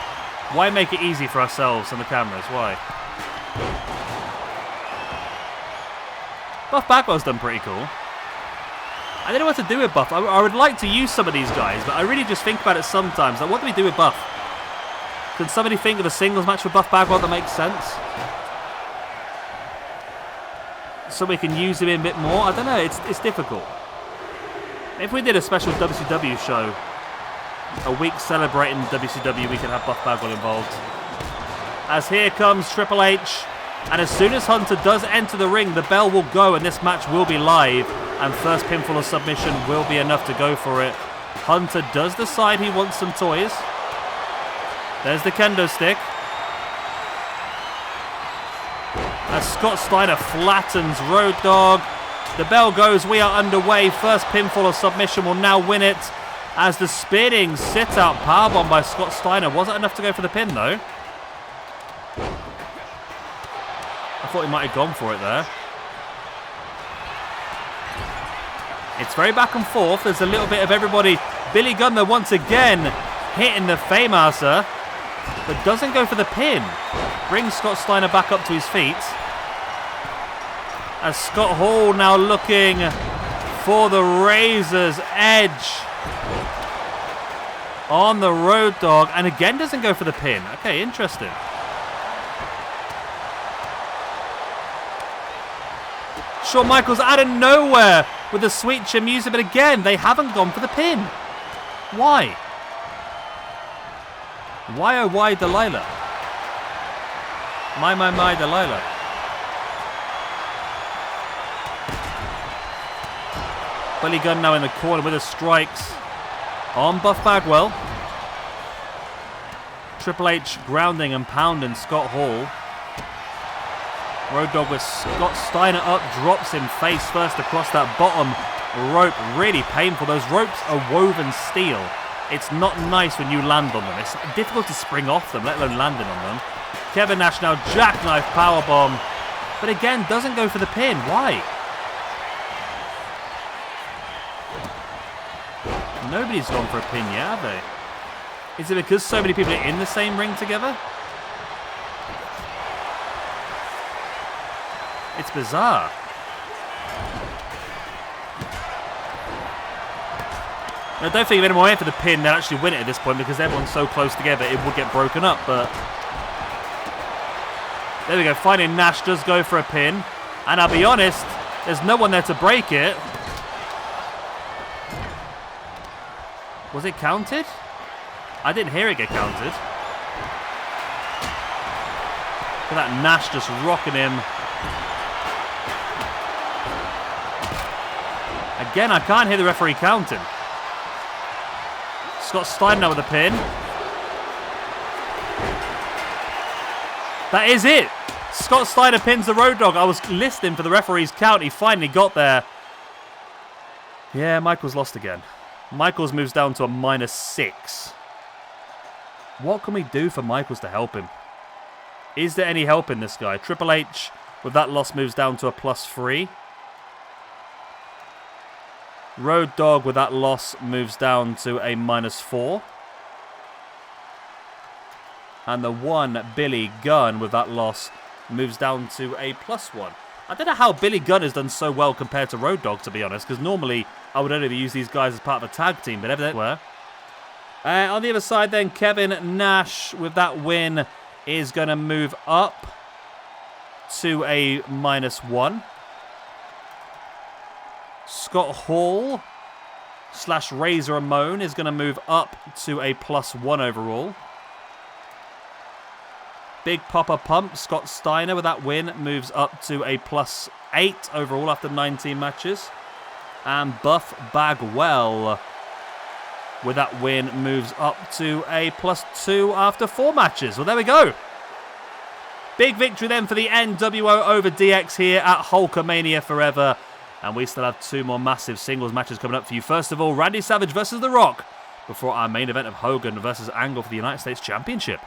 Why make it easy for ourselves and the cameras? Why? Buff Bagwell's done pretty cool. I don't know what to do with Buff. I would like to use some of these guys, but I really just think about it sometimes. Like, what do we do with Buff? Can somebody think of a singles match with Buff Bagwell that makes sense? So we can use him a bit more? I don't know, it's difficult. If we did a special WCW show, a week celebrating WCW, we could have Buff Bagwell involved. As here comes Triple H, and as soon as Hunter does enter the ring, the bell will go and this match will be live, and first pinfall or submission will be enough to go for it. Hunter does decide he wants some toys. There's the kendo stick. As Scott Steiner flattens Road Dogg. The bell goes, we are underway. First pinfall or submission will now win it. As the spinning sit-out powerbomb by Scott Steiner. Wasn't enough to go for the pin, though. I thought he might have gone for it there. It's very back and forth. There's a little bit of everybody. Billy Gunn, though, once again hitting the Faymaster, but doesn't go for the pin. Brings Scott Steiner back up to his feet. As Scott Hall now looking for the Razor's Edge. on the Road Dogg, and again doesn't go for the pin. Okay, interesting. Shawn Michaels out of nowhere with the sweet chin music, but again, they haven't gone for the pin. Why? Why, oh why, Delilah? My, Delilah. Billy Gunn now in the corner with the strikes on Buff Bagwell. Triple H grounding and pounding Scott Hall. Road Dogg with Scott Steiner up, drops him face first across that bottom rope. Really painful. Those ropes are woven steel. It's not nice when you land on them. It's difficult to spring off them, let alone landing on them. Kevin Nash now jackknife powerbomb, but again doesn't go for the pin. Why? Nobody's gone for a pin yet, have they? Is it because so many people are in the same ring together? It's bizarre. I don't think if anyone went for the pin, they'd actually win it at this point because everyone's so close together, it would get broken up. But there we go. Finally, Nash does go for a pin. And I'll be honest, there's no one there to break it. Was it counted? I didn't hear it get counted. Look at that Nash just rocking him. Again, I can't hear the referee counting. Scott Steiner with a pin. That is it. Scott Steiner pins the Road Dogg. I was listening for the referee's count. He finally got there. Yeah, Michaels lost again. Michaels moves down to a -6. What can we do for Michaels to help him? Is there any help in this guy? Triple H with that loss moves down to a +3. Road Dogg with that loss moves down to a -4. And the one Billy Gunn with that loss moves down to a +1. I don't know how Billy Gunn has done so well compared to Road Dogg, to be honest, because normally I would only use these guys as part of a tag team, but evidently were. On the other side then, Kevin Nash with that win is going to move up to a -1. Scott Hall / Razor Ramon is going to move up to a +1 overall. Big Papa Pump, Scott Steiner with that win moves up to a +8 overall after 19 matches. And Buff Bagwell with that win moves up to a +2 after 4 matches. Well, there we go. Big victory then for the NWO over DX here at Hulkamania Forever. And we still have 2 more massive singles matches coming up for you. First of all, Randy Savage versus The Rock before our main event of Hogan versus Angle for the United States Championship.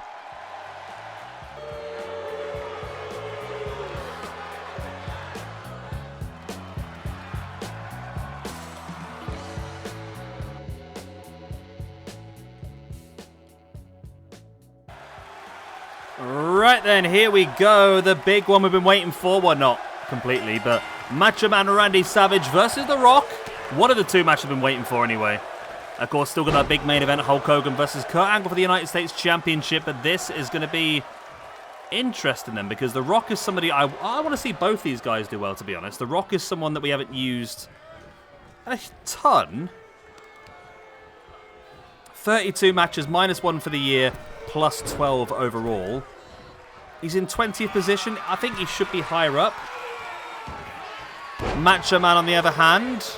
Right then, here we go. The big one we've been waiting for. Well, not completely, but Macho Man Randy Savage versus The Rock. One of the 2 matches we've been waiting for anyway. Of course, still got that big main event, Hulk Hogan versus Kurt Angle for the United States Championship. But this is going to be interesting then, because The Rock is somebody I want to see both these guys do well, to be honest. The Rock is someone that we haven't used a ton. 32 matches, -1 for the year, +12 overall. He's in 20th position. I think he should be higher up. Macho Man, on the other hand,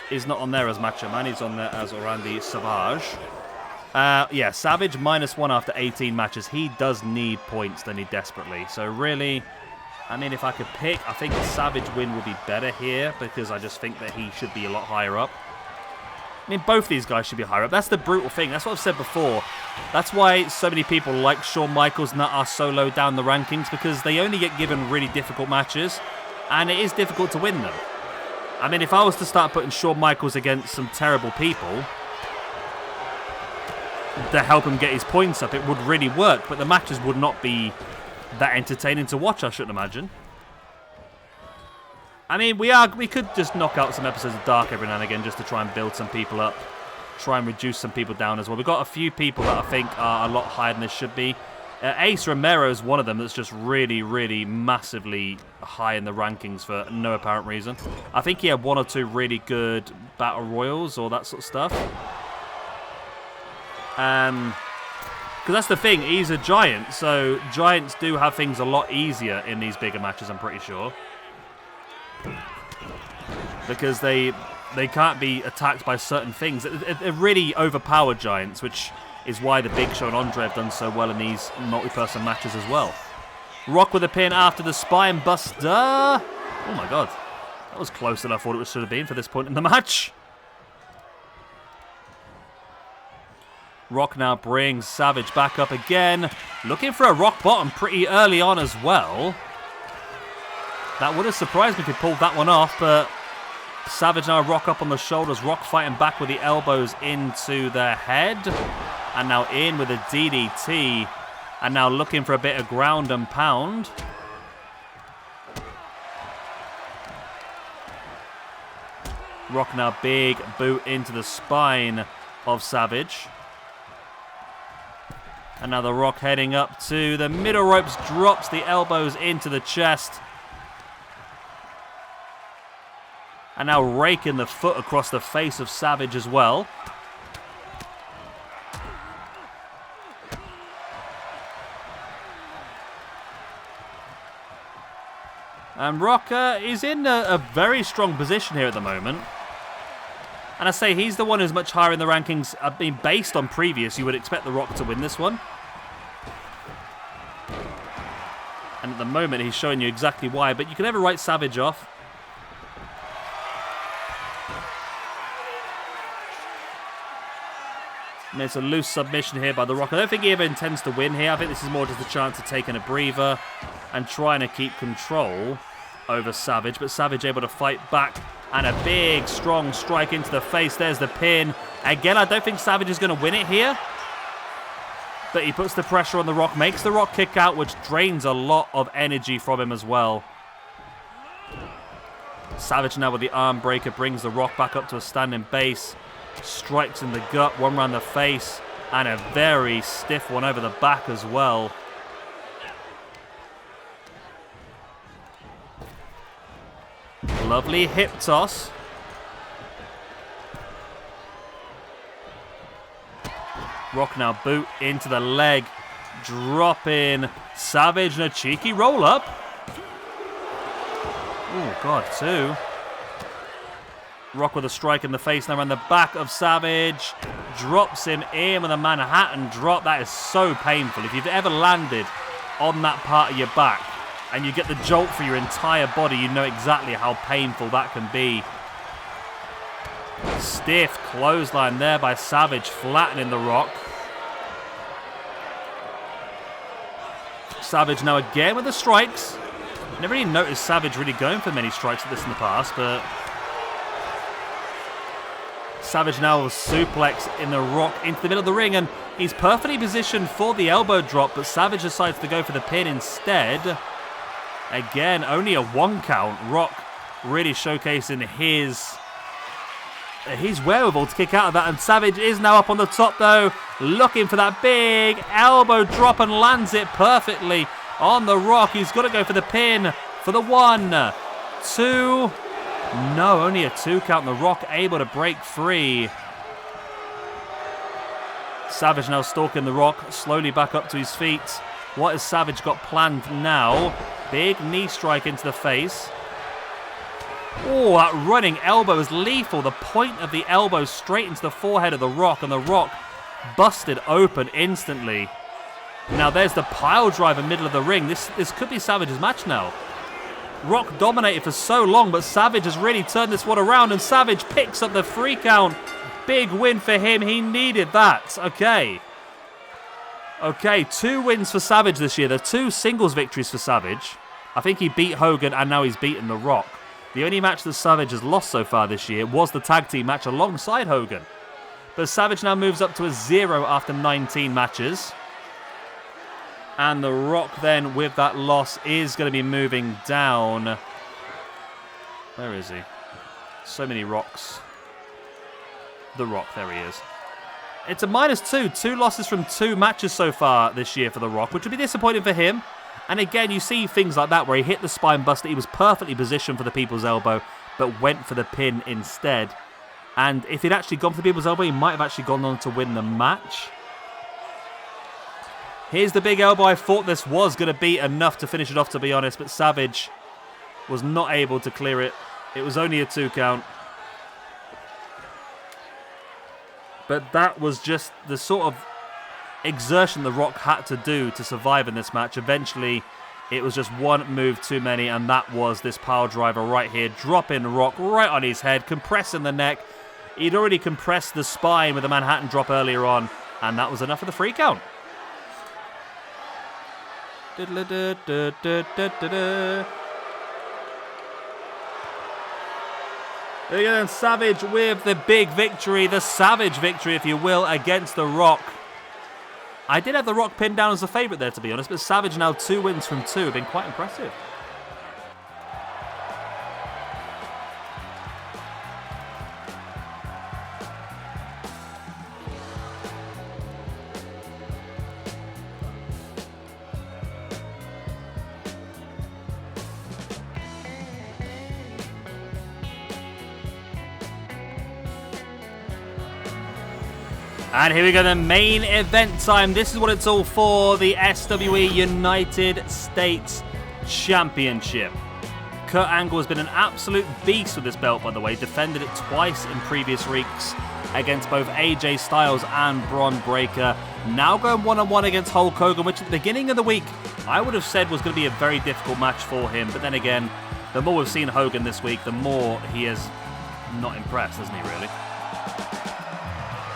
is not on there as Macho Man. He's on there as Randy Savage. Yeah, Savage -1 after 18 matches. He does need points, doesn't he, desperately. So really, I mean, if I could pick, I think a Savage win would be better here because I just think that he should be a lot higher up. I mean, both these guys should be higher up. That's the brutal thing. That's what I've said before. That's why so many people like Shawn Michaels and that are so low down the rankings, because they only get given really difficult matches, and it is difficult to win them. I mean, if I was to start putting Shawn Michaels against some terrible people to help him get his points up, it would really work, but the matches would not be that entertaining to watch, I shouldn't imagine. I mean, we could just knock out some episodes of Dark every now and again just to try and build some people up. try and reduce some people down as well. We've got a few people that I think are a lot higher than they should be. Ace Romero is one of them that's just really, really massively high in the rankings for no apparent reason. I think he had 1 or 2 really good battle royals or that sort of stuff. Because that's the thing, he's a giant, so giants do have things a lot easier in these bigger matches, I'm pretty sure. Because they can't be attacked by certain things. They're really overpowered giants, which is why the Big Show and Andre have done so well in these multi-person matches as well. Rock with a pin after the spine buster. Oh my god. That was closer than I thought it should have been for this point in the match. Rock now brings Savage back up again. Looking for a rock bottom pretty early on as well. That would have surprised me if he pulled that one off, but Savage now Rock up on the shoulders. Rock fighting back with the elbows into the head. And now in with a DDT. And now looking for a bit of ground and pound. Rock now big boot into the spine of Savage. And now the Rock heading up to the middle ropes. Drops the elbows into the chest. And now raking the foot across the face of Savage as well. And Rock is in a very strong position here at the moment. And I say he's the one who's much higher in the rankings. I mean, based on previous, you would expect the Rock to win this one. And at the moment, he's showing you exactly why. But you can never write Savage off. And it's a loose submission here by the Rock. I don't think he ever intends to win here. I think this is more just a chance of taking a breather and trying to keep control over Savage. But Savage able to fight back. And a big, strong strike into the face. There's the pin. Again, I don't think Savage is going to win it here. But he puts the pressure on the Rock. Makes the Rock kick out, which drains a lot of energy from him as well. Savage now with the arm breaker brings the Rock back up to a standing base. Strikes in the gut, one round the face, and a very stiff one over the back as well. Lovely hip toss. Rock now boot into the leg. Drop in Savage and a cheeky roll up. Oh, God, 2. Rock with a strike in the face now around the back of Savage. Drops him in with a Manhattan drop. That is so painful. If you've ever landed on that part of your back and you get the jolt for your entire body, you know exactly how painful that can be. Stiff clothesline there by Savage, flattening the Rock. Savage now again with the strikes. Never really noticed Savage really going for many strikes like this in the past, but Savage now will suplex in the Rock into the middle of the ring, and he's perfectly positioned for the elbow drop, but Savage decides to go for the pin instead. Again, only a 1 count. Rock really showcasing his wherewithal to kick out of that, and Savage is now up on the top though, looking for that big elbow drop and lands it perfectly on the Rock. He's got to go for the pin for the 1, 2... No, only a 2 count. The Rock able to break free. Savage now stalking the Rock, slowly back up to his feet. What has Savage got planned now? Big knee strike into the face. Oh, that running elbow is lethal. The point of the elbow straight into the forehead of the Rock, and the Rock busted open instantly. Now there's the pile driver middle of the ring. This could be Savage's match now. Rock dominated for so long, but Savage has really turned this one around, and Savage picks up the 3 count. Big win for him. He needed that. Okay, 2 wins for Savage this year. There are 2 singles victories for Savage. I think he beat Hogan, and now he's beaten The Rock. The only match that Savage has lost so far this year was the tag team match alongside Hogan. But Savage now moves up to a 0 after 19 matches. And The Rock then, with that loss, is going to be moving down. Where is he? So many Rocks. The Rock, there he is. It's a -2. 2 losses from 2 matches so far this year for The Rock, which would be disappointing for him. And again, you see things like that where he hit the spine buster. He was perfectly positioned for the people's elbow, but went for the pin instead. And if he'd actually gone for the people's elbow, he might have actually gone on to win the match. Here's the big elbow. I thought this was going to be enough to finish it off, to be honest, but Savage was not able to clear it. It was only a 2 count. But that was just the sort of exertion The Rock had to do to survive in this match. Eventually, it was just one move too many, and that was this power driver right here, dropping The Rock right on his head, compressing the neck. He'd already compressed the spine with the Manhattan drop earlier on, and that was enough for the 3 count. There you go then, Savage with the big victory, the Savage victory, if you will, against The Rock. I did have The Rock pinned down as a favourite there, to be honest, but Savage now 2 wins from 2 have been quite impressive. And here we go, the main event time. This is what it's all for, the SWE United States Championship. Kurt Angle has been an absolute beast with this belt, by the way. Defended it twice in previous weeks against both AJ Styles and Bron Breakker. Now going one-on-one against Hulk Hogan, which at the beginning of the week, I would have said was going to be a very difficult match for him. But then again, the more we've seen Hogan this week, the more he has not impressed, hasn't he, really?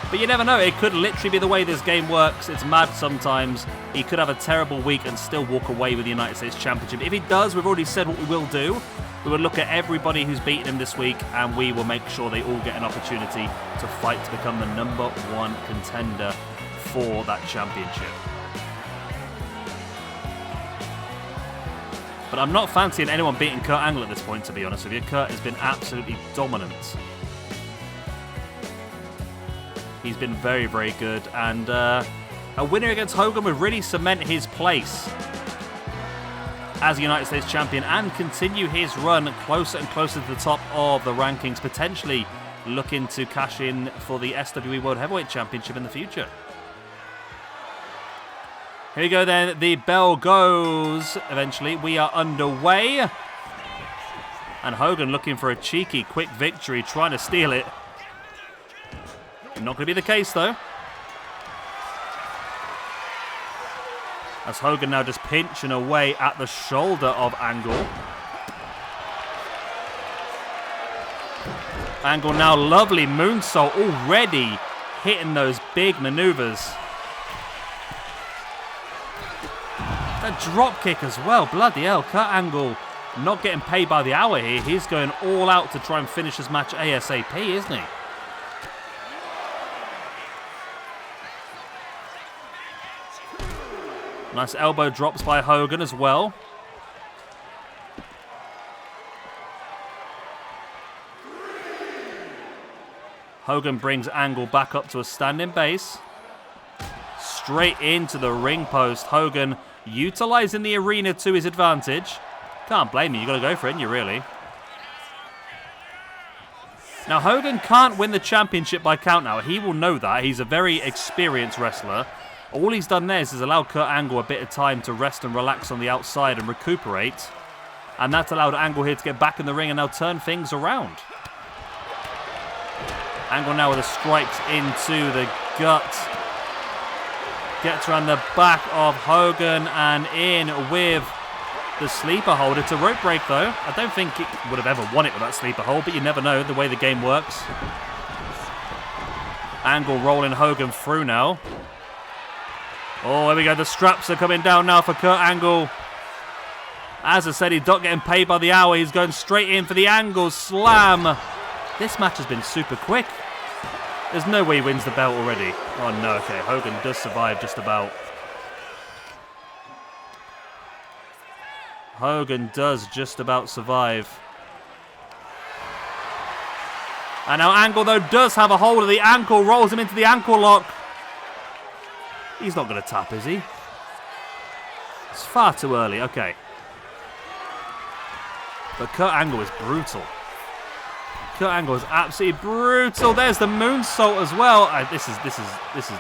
But you never know, it could literally be the way this game works. It's mad sometimes. He could have a terrible week and still walk away with the United States Championship. If he does, we've already said what we will do. We will look at everybody who's beaten him this week, and we will make sure they all get an opportunity to fight to become the #1 contender for that championship. But I'm not fancying anyone beating Kurt Angle at this point, to be honest with you. Kurt has been absolutely dominant. He's been very, very good. And a winner against Hogan would really cement his place as a United States champion and continue his run closer and closer to the top of the rankings, potentially looking to cash in for the SWE World Heavyweight Championship in the future. Here we go then. The bell goes eventually. We are underway. And Hogan looking for a cheeky, quick victory, trying to steal it. Not going to be the case, though. As Hogan now just pinching away at the shoulder of Angle. Angle now, lovely moonsault, already hitting those big maneuvers. That drop kick as well, bloody hell. Kurt Angle not getting paid by the hour here. He's going all out to try and finish this match ASAP, isn't he? Nice elbow drops by Hogan as well. Hogan brings Angle back up to a standing base. Straight into the ring post. Hogan utilizing the arena to his advantage. Can't blame you. You got to go for it, you really. Now, Hogan can't win the championship by count now. He will know that. He's a very experienced wrestler. All he's done there is allowed Kurt Angle a bit of time to rest and relax on the outside and recuperate. And that's allowed Angle here to get back in the ring and now turn things around. Angle now with the strikes into the gut. Gets around the back of Hogan and in with the sleeper hold. It's a rope break though. I don't think it would have ever won it with that sleeper hold, but you never know the way the game works. Angle rolling Hogan through now. Oh, there we go. The straps are coming down now for Kurt Angle. As I said, he's not getting paid by the hour. He's going straight in for the Angle slam. This match has been super quick. There's no way he wins the belt already. Oh, no. Okay, Hogan does survive just about. Hogan does just about survive. And now Angle, though, does have a hold of the ankle, rolls him into the ankle lock. He's not going to tap, is he? It's far too early. Okay. But Kurt Angle is brutal. Kurt Angle is absolutely brutal. There's the moonsault as well. This is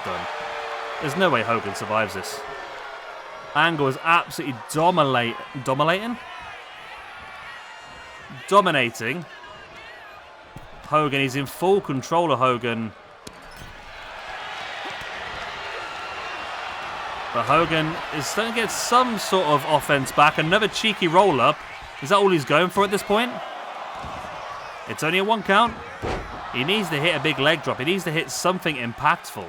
done. There's no way Hogan survives this. Angle is absolutely dominating Hogan. He's in full control of Hogan. But Hogan is starting to get some sort of offense back. Another cheeky roll-up. Is that all he's going for at this point? It's only a 1 count. He needs to hit a big leg drop. He needs to hit something impactful.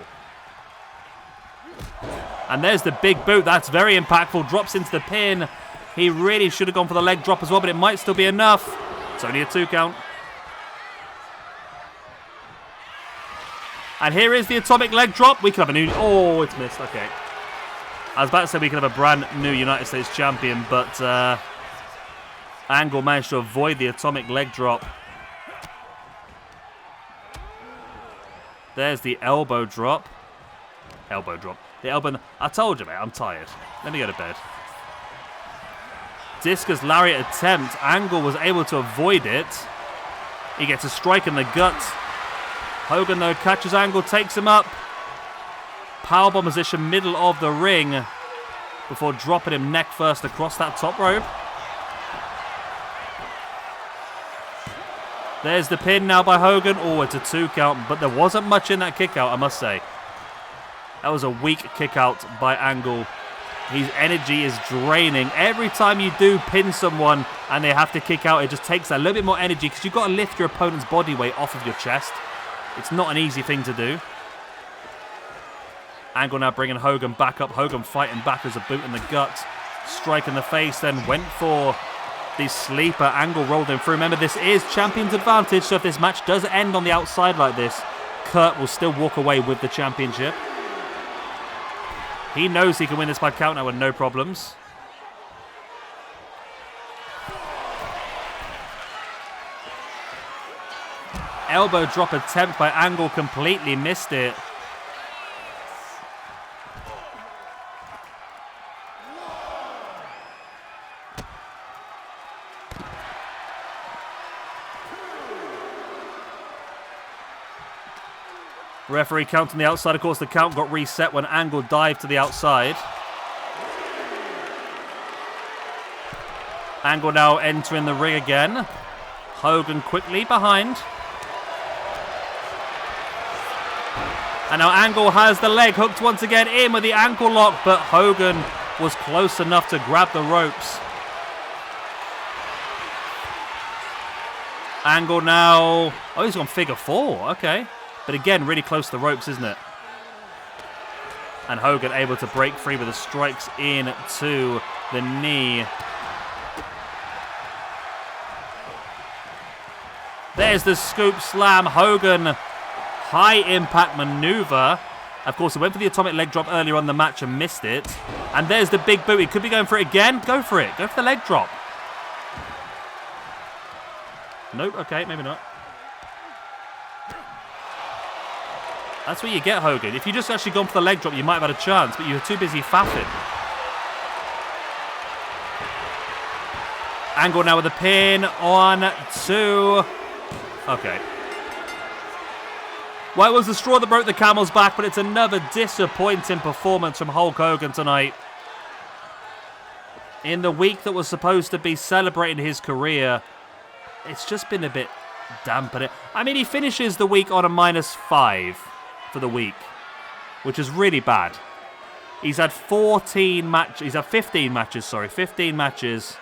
And there's the big boot. That's very impactful. Drops into the pin. He really should have gone for the leg drop as well, but it might still be enough. It's only a 2 count. And here is the atomic leg drop. We could have a new... Oh, it's missed. Okay. I was about to say we could have a brand new United States champion, but Angle managed to avoid the atomic leg drop. There's the elbow drop. Elbow drop. The elbow... I told you, mate, I'm tired. Let me go to bed. Discus lariat attempt. Angle was able to avoid it. He gets a strike in the gut. Hogan, though, catches Angle, takes him up. Powerbomb position, middle of the ring, before dropping him neck first across that top rope. There's the pin now by Hogan. Oh, it's a 2 count, but there wasn't much in that kick out, I must say. That was a weak kick out by Angle. His energy is draining. Every time you do pin someone and they have to kick out, it just takes a little bit more energy because you've got to lift your opponent's body weight off of your chest. It's not an easy thing to do. Angle now bringing Hogan back up. Hogan fighting back as a boot in the gut. Strike in the face, then went for the sleeper. Angle rolled him through. Remember, this is champion's advantage, so if this match does end on the outside like this, Kurt will still walk away with the championship. He knows he can win this by count now with no problems. Elbow drop attempt by Angle, completely missed it. Referee count on the outside. Of course, the count got reset when Angle dived to the outside. Angle now entering the ring again. Hogan quickly behind. And now Angle has the leg hooked once again in with the ankle lock, but Hogan was close enough to grab the ropes. Angle now... Oh, he's gone figure 4. Okay. But again, really close to the ropes, isn't it? And Hogan able to break free with the strikes into the knee. There's the scoop slam. Hogan, high impact maneuver. Of course, he went for the atomic leg drop earlier on in the match and missed it. And there's the big boot. He could be going for it again. Go for it. Go for the leg drop. Nope. Okay, maybe not. That's what you get, Hogan. If you just actually gone for the leg drop, you might have had a chance, but you were too busy faffing. Angle now with the pin on 2. Okay. Well, it was the straw that broke the camel's back, but it's another disappointing performance from Hulk Hogan tonight. In the week that was supposed to be celebrating his career, it's just been a bit dampening. I mean, he finishes the week on a -5 for the week, which is really bad. He's had 15 matches, sorry. 15 matches.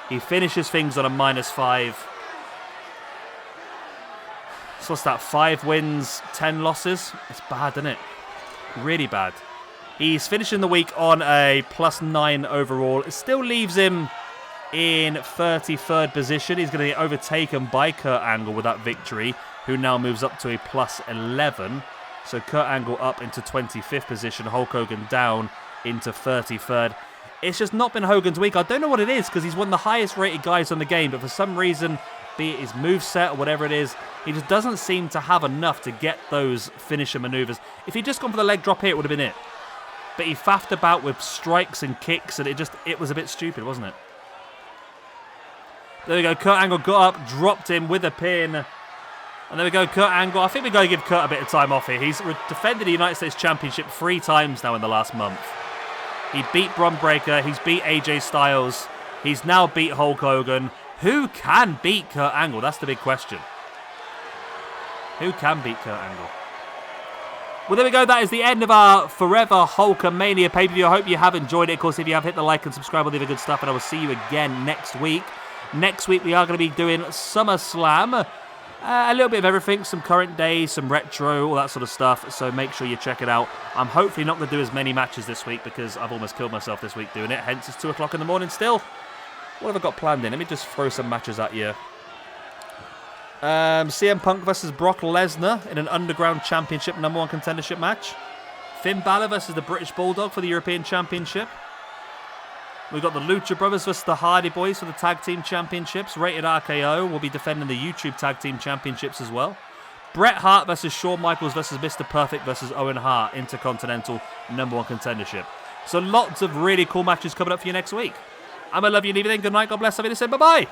He finishes things on a -5. So what's that? 5 wins, 10 losses? It's bad, isn't it? Really bad. He's finishing the week on a +9 overall. It still leaves him in 33rd position. He's going to get overtaken by Kurt Angle with that victory, who now moves up to a +11. So Kurt Angle up into 25th position, Hulk Hogan down into 33rd. It's just not been Hogan's week. I don't know what it is, because he's one of the highest rated guys on the game, but for some reason, be it his moveset or whatever it is. He just doesn't seem to have enough to get those finisher maneuvers. If he'd just gone for the leg drop here, it would have been it. But he faffed about with strikes and kicks, and it was a bit stupid, wasn't it? There we go. Kurt Angle got up, dropped him with a pin. And there we go, Kurt Angle. I think we're going to give Kurt a bit of time off here. He's defended the United States Championship 3 times now in the last month. He beat Bron Breakker. He's beat AJ Styles. He's now beat Hulk Hogan. Who can beat Kurt Angle? That's the big question. Who can beat Kurt Angle? Well, there we go. That is the end of our Forever Hulkamania pay-per-view. I hope you have enjoyed it. Of course, if you have, hit the like and subscribe, all the other good stuff. And I will see you again next week. Next week, we are going to be doing SummerSlam. A little bit of everything. Some current day, some retro, all that sort of stuff. So make sure you check it out. I'm hopefully not going to do as many matches this week because I've almost killed myself this week doing it. Hence, it's 2 o'clock in the morning still. What have I got planned in? Let me just throw some matches at you. CM Punk versus Brock Lesnar in an Underground Championship #1 contendership match. Finn Balor versus the British Bulldog for the European Championship. We've got the Lucha Brothers versus the Hardy Boys for the Tag Team Championships. Rated RKO will be defending the YouTube Tag Team Championships as well. Bret Hart versus Shawn Michaels versus Mr. Perfect versus Owen Hart Intercontinental #1 contendership. So lots of really cool matches coming up for you next week. I'm going to love you and leave it in. Good night. God bless. I'll be the same. Bye-bye.